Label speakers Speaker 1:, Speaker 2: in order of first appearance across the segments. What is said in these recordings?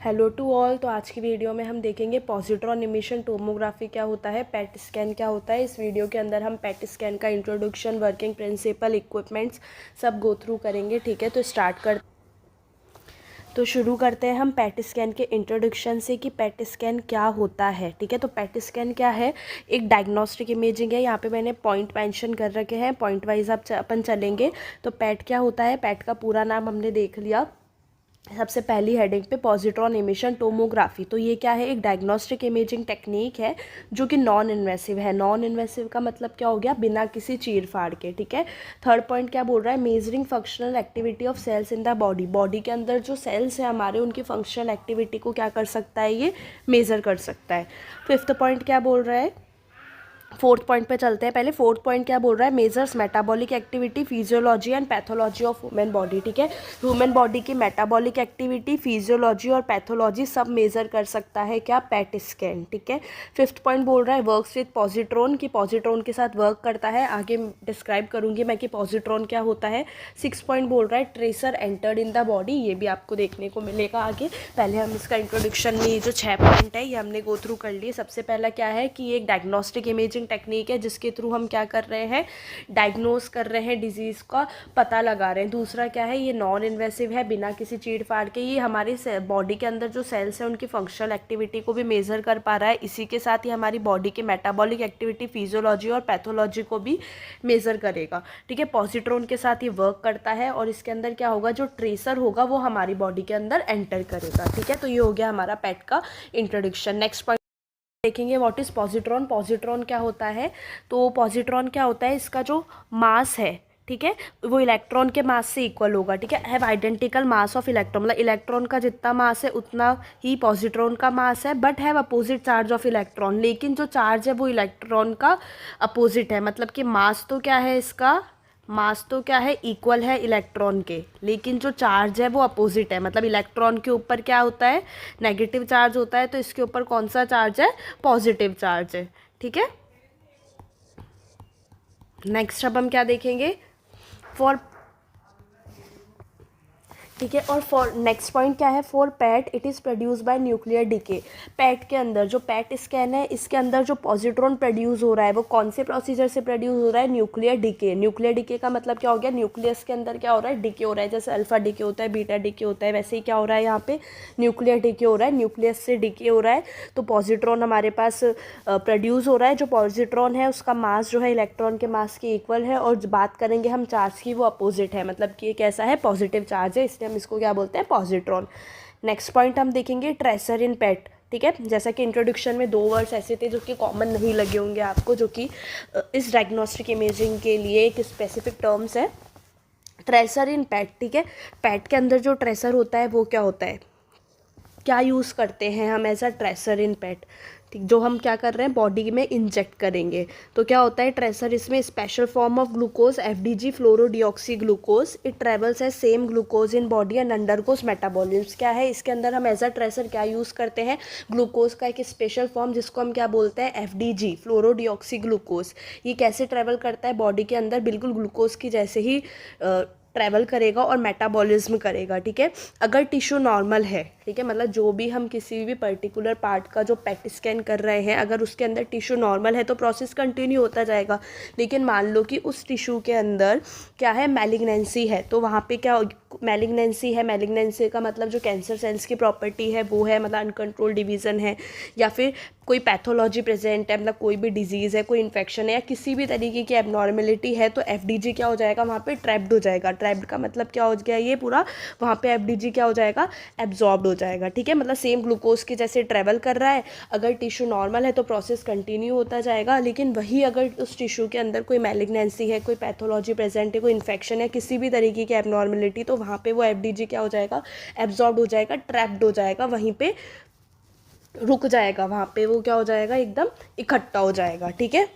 Speaker 1: Hello to all. तो आज की वीडियो में हम देखेंगे पॉजिट्रॉन इमिशन टोमोग्राफी क्या होता है, पेट स्कैन क्या होता है। इस वीडियो के अंदर हम पेट स्कैन का इंट्रोडक्शन, वर्किंग प्रिंसिपल, इक्विपमेंट्स सब गो थ्रू करेंगे। ठीक है, तो शुरू करते हैं हम पेट स्कैन के इंट्रोडक्शन से कि पेट स्कैन क्या होता है। ठीक है, तो पेट स्कैन क्या है, एक डायग्नोस्टिक इमेजिंग है। यहाँ पे मैंने पॉइंट मेंशन कर रखे हैं, पॉइंट वाइज अपन चलेंगे। तो पेट क्या होता है, पेट का पूरा नाम हमने देख लिया। सबसे पहली हेडिंग पे पॉजिट्रॉन इमिशन टोमोग्राफी। तो ये क्या है, एक डायग्नोस्टिक इमेजिंग टेक्निक है जो कि नॉन इन्वेसिव है। नॉन इन्वेसिव का मतलब क्या हो गया, बिना किसी चीर फाड़ के। ठीक है, थर्ड पॉइंट क्या बोल रहा है, measuring functional activity of cells in the body. Body के अंदर जो सेल्स है हमारे, उनकी फंक्शनल एक्टिविटी को क्या कर सकता है, ये मेज़र कर सकता है। फिफ्थ पॉइंट क्या बोल रहा है, फोर्थ पॉइंट पे चलते हैं। पहले फोर्थ पॉइंट क्या बोल रहा है, measures metabolic activity, physiology and pathology of human body. ठीक है, ह्यूमन बॉडी की मेटाबॉलिक एक्टिविटी, फिजियोलॉजी और पैथोलॉजी सब मेजर कर सकता है क्या, पेट स्कैन। ठीक है, फिफ्थ पॉइंट बोल रहा है वर्क्स विद पॉजिट्रॉन, की पॉजिट्रॉन के साथ वर्क करता है। आगे डिस्क्राइब करूंगी मैं कि पॉजिट्रॉन क्या होता है। सिक्स पॉइंट बोल रहा है tracer entered in the body, ये भी आपको देखने को मिलेगा आगे। पहले हम इसका इंट्रोडक्शन में ये जो 6 पॉइंट है ये हमने गो थ्रू कर लिए। सबसे पहला क्या है कि ये एक डायग्नोस्टिक इमेजिंग टेक्निक है जिसके थ्रू हम क्या कर रहे हैं, डायग्नोस कर रहे हैं, डिजीज़ का पता लगा रहे हैं। दूसरा क्या है, ये नॉन इन्वेसिव है, बिना किसी चीड़ फाड़ के ये हमारी बॉडी के अंदर जो सेल्स हैं उनकी फंक्शनल एक्टिविटी को भी मेजर कर पा रहा है। इसी के साथ ही हमारी बॉडी के मेटाबॉलिक एक्टिविटी, फिजियोलॉजी और पैथोलॉजी को भी मेजर करेगा। ठीक है, पॉजिट्रॉन के साथ ये वर्क करता है और इसके अंदर क्या होगा, जो ट्रेसर होगा वो हमारी बॉडी के अंदर एंटर करेगा। ठीक है, तो ये हो गया हमारा पेट का इंट्रोडक्शन। नेक्स्ट पॉइंट देखेंगे, व्हाट इज़ पॉजिट्रॉन। पॉजिट्रॉन क्या होता है, तो पॉजिट्रॉन क्या होता है, इसका जो मास है, ठीक है, वो इलेक्ट्रॉन के मास से इक्वल होगा। ठीक है, have identical mass of electron, मतलब इलेक्ट्रॉन का जितना मास है उतना ही पॉजिट्रॉन का मास है, but have opposite charge of electron. लेकिन जो चार्ज है वो इलेक्ट्रॉन का अपोजिट है, मतलब कि मास तो क्या है इसका, मास तो क्या है, इक्वल है इलेक्ट्रॉन के, लेकिन जो चार्ज है वो अपोजिट है। मतलब इलेक्ट्रॉन के ऊपर क्या होता है, नेगेटिव चार्ज होता है, तो इसके ऊपर कौन सा चार्ज है, पॉजिटिव चार्ज है। ठीक है, नेक्स्ट अब हम क्या देखेंगे, फॉर, ठीक है, और फॉर नेक्स्ट पॉइंट क्या है, for PET it is produce by nuclear decay. PET के अंदर जो पैट स्कैन है, इसके अंदर जो पॉजिट्रॉन प्रोड्यूस हो रहा है वो कौन से प्रोसीजर से प्रोड्यूस हो रहा है, न्यूक्लियर डीके। न्यूक्लियर डीके का मतलब क्या हो गया, न्यूक्लियस के अंदर क्या हो रहा है, डीके हो रहा है। जैसे अल्फा डीके होता है, बीटा डीके होता है, वैसे ही क्या हो रहा है, यहाँ पे न्यूक्लियर डीके हो रहा है, न्यूक्लियस से डीके हो रहा है। तो पॉजिट्रॉन हमारे पास प्रोड्यूस हो रहा है। जो पॉजिट्रॉन है उसका मास जो है इलेक्ट्रॉन के मास के इक्वल है, और बात करेंगे हम चार्ज की, वो अपोजिट है, मतलब कि ये कैसा है, पॉजिटिव चार्ज है, इसलिए हम इसको क्या बोलते हैं, पॉजिट्रॉन। नेक्स्ट पॉइंट हम देखेंगे, ट्रेसर इन पेट। ठीक है, जैसा कि इंट्रोडक्शन में 2 वर्ड्स ऐसे थे जो कि कॉमन नहीं लगे होंगे आपको, जो कि इस डायग्नोस्टिक इमेजिंग के लिए एक स्पेसिफिक टर्म्स है, ट्रेसर इन पेट। ठीक है, पेट के अंदर जो ट्रेसर होता है वो क्या होता है, क्या यूज़ करते हैं हम एज अ ट्रेसर इन पेट, ठीक, जो हम क्या कर रहे हैं, बॉडी में इंजेक्ट करेंगे। तो क्या होता है ट्रेसर, इसमें special form of glucose, FDG fluorodeoxy glucose, it travels as same glucose in body and undergoes metabolism. क्या है, इसके अंदर हम एज अ ट्रेसर क्या यूज़ करते हैं, ग्लूकोज का एक स्पेशल फॉर्म जिसको हम क्या बोलते हैं, FDG फ्लोरोडिऑक्सी ग्लूकोज। ये कैसे ट्रेवल करता है बॉडी के अंदर, बिल्कुल ग्लूकोज की जैसे ही ट्रैवल करेगा और मेटाबॉलिज्म करेगा। ठीक है, अगर टिश्यू नॉर्मल है, ठीक है, मतलब जो भी हम किसी भी पर्टिकुलर पार्ट का जो पेट स्कैन कर रहे हैं, अगर उसके अंदर टिश्यू नॉर्मल है तो प्रोसेस कंटिन्यू होता जाएगा। लेकिन मान लो कि उस टिश्यू के अंदर क्या है, मैलिग्नेंसी है, तो वहाँ पे क्या, मैलिग्नेंसी है, मैलिग्नेंसी का मतलब जो कैंसर सेल्स की प्रॉपर्टी है वो है, मतलब अनकंट्रोल डिवीज़न है, या फिर कोई पैथोलॉजी प्रेजेंट है, मतलब कोई भी डिजीज़ है, कोई इन्फेक्शन है, या किसी भी तरीके की एबनॉर्मेलिटी है, तो FDG क्या हो जाएगा, वहाँ पे ट्रैप्ड हो जाएगा। ट्रैप्ड का मतलब क्या हो गया, ये पूरा वहाँ पे FDG क्या हो जाएगा, एब्जॉर्ब्ड हो जाएगा। ठीक है, मतलब सेम ग्लूकोज की जैसे ट्रैवल कर रहा है। अगर टिश्यू नॉर्मल है तो प्रोसेस कंटिन्यू होता जाएगा, लेकिन वही अगर उस टिश्यू के अंदर कोई मैलिग्नेंसी है, कोई पैथोलॉजी प्रेजेंट है, कोई इन्फेक्शन है, किसी भी तरीके की एबनॉर्मेलिटी, तो वहाँ पे वो FDG क्या हो जाएगा, एब्जॉर्ब्ड हो जाएगा, ट्रैप्ड हो जाएगा, वहीं पे रुक जाएगा, वहाँ पे वो क्या हो जाएगा, एकदम इकट्ठा हो जाएगा। ठीक है,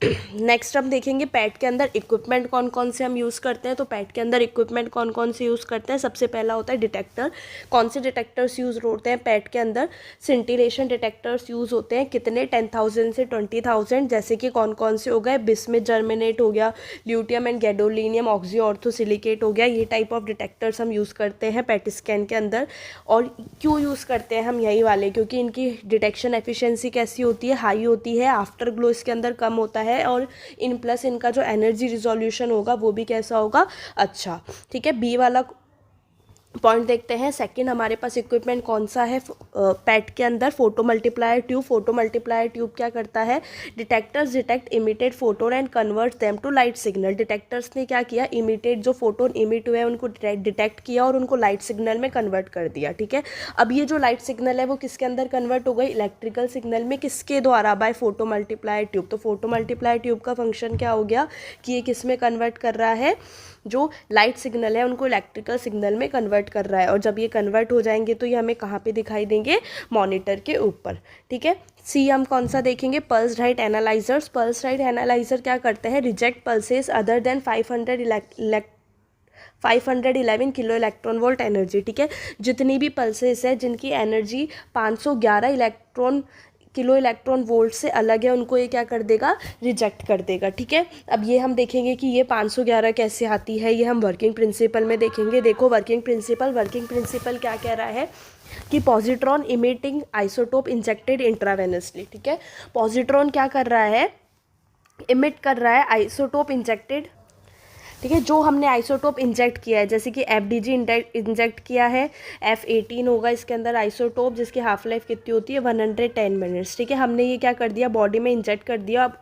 Speaker 1: नेक्स्ट हम देखेंगे पैट के अंदर इक्विपमेंट कौन कौन से हम यूज़ करते हैं। तो पैट के अंदर इक्विपमेंट कौन कौन से यूज़ करते हैं, सबसे पहला होता है डिटेक्टर। कौन से डिटेक्टर्स यूज़ होते हैं पैट के अंदर, सिंटिलेशन डिटेक्टर्स यूज़ होते हैं। कितने, 10,000 से 20,000। जैसे कि कौन कौन से हो गए, बिस्मिथ जर्मिनेट हो गया, ल्यूटियम एंड गैडोलिनियम ऑक्सीऑर्थोसिलिकेट हो गया। ये टाइप ऑफ डिटेक्टर्स हम यूज़ करते हैं पैट स्कैन के अंदर। और क्यों यूज़ करते हैं हम यही वाले, क्योंकि इनकी डिटेक्शन एफिशिएंसी कैसी होती है, हाई होती है। आफ्टर ग्लो इसके अंदर कम होता है, और इन प्लस इनका जो एनर्जी रिजोल्यूशन होगा वो भी कैसा होगा, अच्छा। ठीक है, बी वाला पॉइंट देखते हैं। सेकंड हमारे पास इक्विपमेंट कौन सा है पैट के अंदर, photomultiplier tube. Photomultiplier tube क्या करता है, detectors detect emitted photon and convert them to light signal. Detectors ने क्या किया, इमिटेड जो फोटोन इमिट हुए हैं उनको डिटेक्ट किया और उनको लाइट सिग्नल में कन्वर्ट कर दिया। ठीक है, अब ये जो लाइट सिग्नल है वो किसके अंदर कन्वर्ट हो गई, इलेक्ट्रिकल सिग्नल में। किसके द्वारा, बाय फोटो मल्टीप्लायर ट्यूब। तो फोटो मल्टीप्लायर ट्यूब का फंक्शन क्या हो गया कि ये किस में कन्वर्ट कर रहा है, जो लाइट सिग्नल है उनको इलेक्ट्रिकल सिग्नल में कन्वर्ट कर रहा है। और जब ये कन्वर्ट हो जाएंगे तो ये हमें कहाँ पे दिखाई देंगे, मॉनिटर के ऊपर। ठीक है, सी हम कौन सा देखेंगे, pulse right analysers. Pulse right analyser क्या करते हैं, reject pulses other than 511 kilo electron volt energy. ठीक है, जितनी भी पल्सेस है जिनकी एनर्जी 511 किलो इलेक्ट्रॉन वोल्ट से अलग है, उनको ये क्या कर देगा, रिजेक्ट कर देगा। ठीक है, अब ये हम देखेंगे कि ये 511 कैसे आती है, ये हम वर्किंग प्रिंसिपल में देखेंगे। देखो वर्किंग प्रिंसिपल क्या कह रहा है कि positron emitting isotope injected intravenously. ठीक है, पॉजिट्रॉन क्या कर रहा है, इमिट कर रहा है आइसोटोप इंजेक्टेड। ठीक है, जो हमने आइसोटोप इंजेक्ट किया है, जैसे कि FDG इंजेक्ट किया है, F18 होगा इसके अंदर आइसोटोप, जिसकी हाफ लाइफ कितनी होती है, 110 मिनट्स। ठीक है, हमने ये क्या कर दिया, बॉडी में इंजेक्ट कर दिया। अब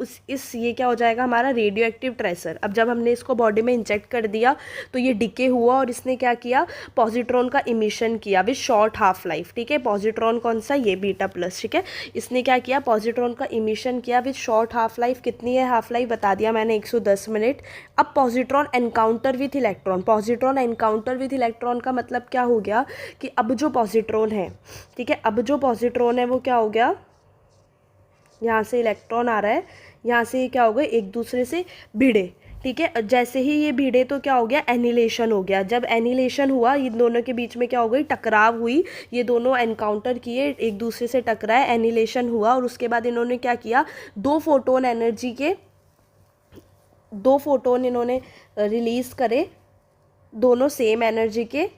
Speaker 1: ये क्या हो जाएगा हमारा, रेडियो एक्टिव ट्रेसर। अब जब हमने इसको बॉडी में इंजेक्ट कर दिया तो ये डिके हुआ और इसने क्या किया, पॉजिट्रॉन का इमिशन किया विद शॉर्ट हाफ लाइफ। ठीक है, पॉजिट्रॉन कौन सा, ये बीटा प्लस। ठीक है, इसने क्या किया, पॉजिट्रॉन का इमिशन किया विद शॉर्ट हाफ लाइफ। कितनी है हाफ लाइफ, बता दिया मैंने, 110 मिनट। अब positron encounter with electron. Positron encounter with electron का मतलब क्या हो गया कि अब जो पॉजिट्रॉन है, ठीक है, अब जो पॉजिट्रॉन है वो क्या हो गया, यहाँ से इलेक्ट्रॉन आ रहा है, यहाँ से क्या हो गया, एक दूसरे से भिड़े। ठीक है, जैसे ही ये भिड़े तो क्या हो गया, एनिलेशन हो गया। जब एनिलेशन हुआ, ये दोनों के बीच में क्या हो गई, टकराव हुई। ये दोनों एनकाउंटर किए, एक दूसरे से टकराए, एनिलेशन हुआ, और उसके बाद इन्होंने क्या किया, दो फोटोन इन्होंने रिलीज़ करे, दोनों सेम एनर्जी के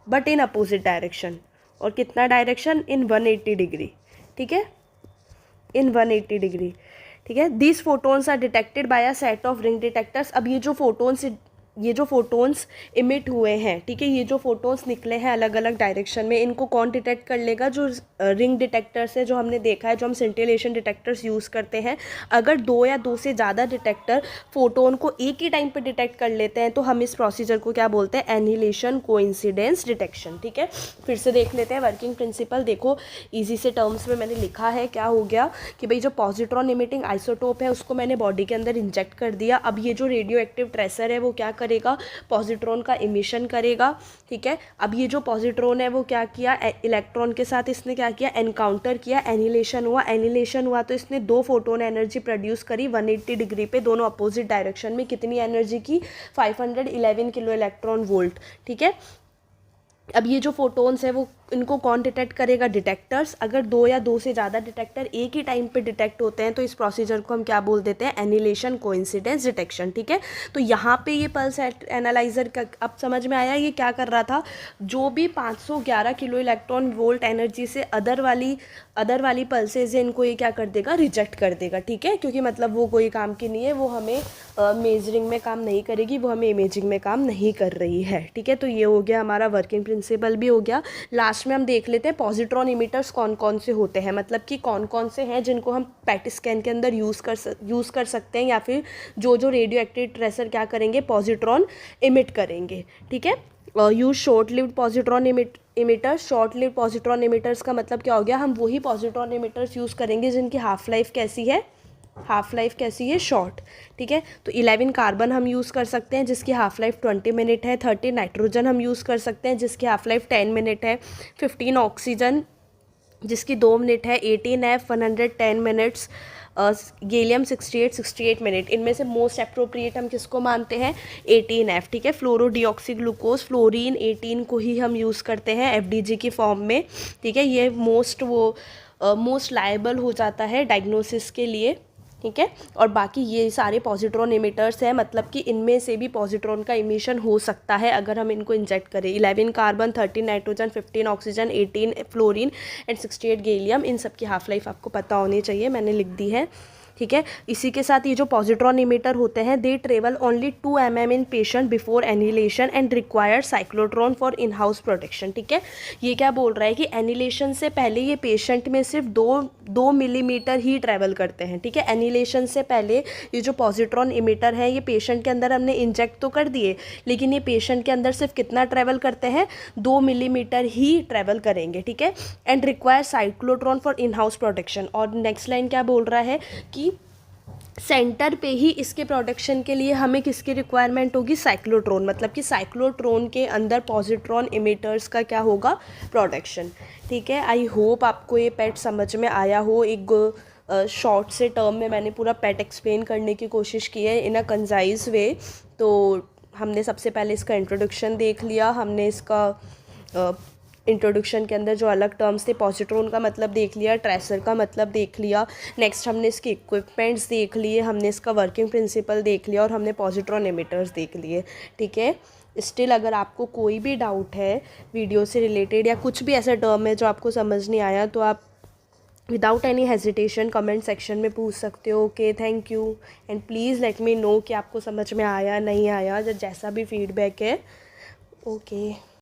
Speaker 1: बट इन अपोजिट डायरेक्शन। और कितना डायरेक्शन, इन 180 डिग्री। ठीक है, इन 180 डिग्री। ठीक है, these photons are detected by a set of ring detectors. अब ये जो फोटोन्स इमिट हुए हैं, ठीक है, ये जो फोटोन्स निकले हैं अलग अलग डायरेक्शन में, इनको कौन डिटेक्ट कर लेगा, जो रिंग डिटेक्टर्स है, जो हमने देखा है, जो हम सिंटिलेशन डिटेक्टर्स यूज़ करते हैं। अगर दो या दो से ज़्यादा डिटेक्टर फोटोन को एक ही टाइम पे डिटेक्ट कर लेते हैं तो हम इस प्रोसीजर को क्या बोलते हैं, एनिहिलेशन कोइंसिडेंस डिटेक्शन। ठीक है, फिर से देख लेते हैं वर्किंग प्रिंसिपल। देखो ईजी से टर्म्स में मैंने लिखा है, क्या हो गया कि भाई जो पॉजिट्रॉन इमिटिंग आइसोटोप है उसको मैंने बॉडी के अंदर इंजेक्ट कर दिया। अब ये जो रेडियो एक्टिव ट्रेसर है वो क्या करेगा, पॉजिट्रॉन का इमिशन करेगा। ठीक है, अब ये जो पॉजिट्रॉन है वो क्या किया, इलेक्ट्रॉन के साथ इसने क्या किया, एनकाउंटर किया, एनिहिलेशन हुआ तो इसने दो फोटोन एनर्जी प्रोड्यूस करी 180 डिग्री पे, दोनों अपोजिट डायरेक्शन में। कितनी एनर्जी की, 511 किलो इलेक्ट्रॉन वोल्ट। ठीक है, अब ये जो फोटोन्स है वो इनको कौन डिटेक्ट करेगा, डिटेक्टर्स। अगर दो या दो से ज़्यादा डिटेक्टर एक ही टाइम पे डिटेक्ट होते हैं तो इस प्रोसीजर को हम क्या बोल देते हैं, एनिहिलेशन कोइंसिडेंस डिटेक्शन। ठीक है, तो यहाँ पे ये पल्स एनालाइजर का अब समझ में आया, ये क्या कर रहा था, जो भी 511 किलो इलेक्ट्रॉन वोल्ट एनर्जी से अदर वाली पल्सेज है, इनको ये क्या कर देगा, रिजेक्ट कर देगा। ठीक है, क्योंकि मतलब वो कोई काम की नहीं है, वो हमें मेजरिंग में काम नहीं करेगी, वो हमें इमेजिंग में काम नहीं कर रही है। ठीक है, तो ये हो गया हमारा वर्किंग प्रिंसिपल भी हो गया। लास्ट में हम देख लेते हैं पॉजिट्रॉन इमिटर्स कौन कौन से होते हैं, मतलब कि कौन कौन से हैं जिनको हम पैट स्कैन के अंदर यूज़ कर सकते हैं, या फिर जो रेडियो एक्टिव ट्रेसर क्या करेंगे, पॉजिट्रॉन इमिट करेंगे। ठीक है, use short lived positron emitters. Short lived positron emitters का मतलब क्या हो गया, हम वही पॉजिट्रॉन इमिटर्स यूज़ करेंगे जिनकी हाफ लाइफ कैसी है, शॉर्ट। ठीक है, तो 11 कार्बन हम यूज़ कर सकते हैं जिसकी हाफ लाइफ 20 मिनट है। 30 नाइट्रोजन हम यूज़ कर सकते हैं जिसकी हाफ लाइफ 10 मिनट है। 15 ऑक्सीजन जिसकी 2 मिनट है। 18 F 110 मिनट्स। Gallium 68 minute. इनमें से मोस्ट अप्रोप्रिएट हम किसको मानते हैं? 18F, ठीक है, फ्लोरोडीऑक्सीग्लूकोज, फ्लोरीन 18 को ही हम यूज़ करते हैं FDG की फॉर्म में, ठीक है। ये मोस्ट लायबल हो जाता है डायग्नोसिस के लिए, ठीक है। और बाकी ये सारे पॉजिट्रॉन इमिटर्स हैं, मतलब कि इनमें से भी पॉजिट्रॉन का इमिशन हो सकता है अगर हम इनको इंजेक्ट करें। 11 carbon, 13 nitrogen, 15 oxygen, 18 fluorine and 68 gallium, इन सब की हाफ लाइफ आपको पता होनी चाहिए, मैंने लिख दी है, ठीक है। इसी के साथ ये जो पॉजिट्रॉन इमिटर होते हैं, they travel only 2 mm in patient before annihilation and require cyclotron for in house protection, ठीक है। ये क्या बोल रहा है कि एनिलेशन से पहले ये पेशेंट में सिर्फ 2 मिलीमीटर ही ट्रैवल करते हैं, ठीक है। एनिलेशन से पहले ये जो पॉजिट्रॉन इमिटर है, ये पेशेंट के अंदर हमने इंजेक्ट तो कर दिए, लेकिन ये पेशेंट के अंदर सिर्फ कितना ट्रैवल करते हैं? 2 मिलीमीटर ही ट्रैवल करेंगे, ठीक है। And require cyclotron for in house protection. और नेक्स्ट लाइन क्या बोल रहा है कि सेंटर पे ही इसके प्रोडक्शन के लिए हमें किसकी रिक्वायरमेंट होगी? साइक्लोट्रॉन, मतलब कि साइक्लोट्रॉन के अंदर पॉजिट्रॉन इमिटर्स का क्या होगा? प्रोडक्शन, ठीक है। आई होप आपको ये पेट समझ में आया हो। एक शॉर्ट से टर्म में मैंने पूरा पेट एक्सप्लेन करने की कोशिश की है इन अ कंजाइज वे। तो हमने सबसे पहले इसका इंट्रोडक्शन देख लिया, हमने इसका इंट्रोडक्शन के अंदर जो अलग टर्म्स थे, पॉजिट्रॉन का मतलब देख लिया, ट्रेसर का मतलब देख लिया, नेक्स्ट हमने इसके इक्विपमेंट्स देख लिए, हमने इसका वर्किंग प्रिंसिपल देख लिया और हमने पॉजिट्रॉन एमिटर्स देख लिए, ठीक है। स्टिल अगर आपको कोई भी डाउट है वीडियो से रिलेटेड या कुछ भी ऐसा टर्म है जो आपको समझ नहीं आया, तो आप without any hesitation comment section में पूछ सकते हो। Okay, thank you and please let me know कि आपको समझ में आया नहीं आया, जैसा भी फीडबैक है। ओके।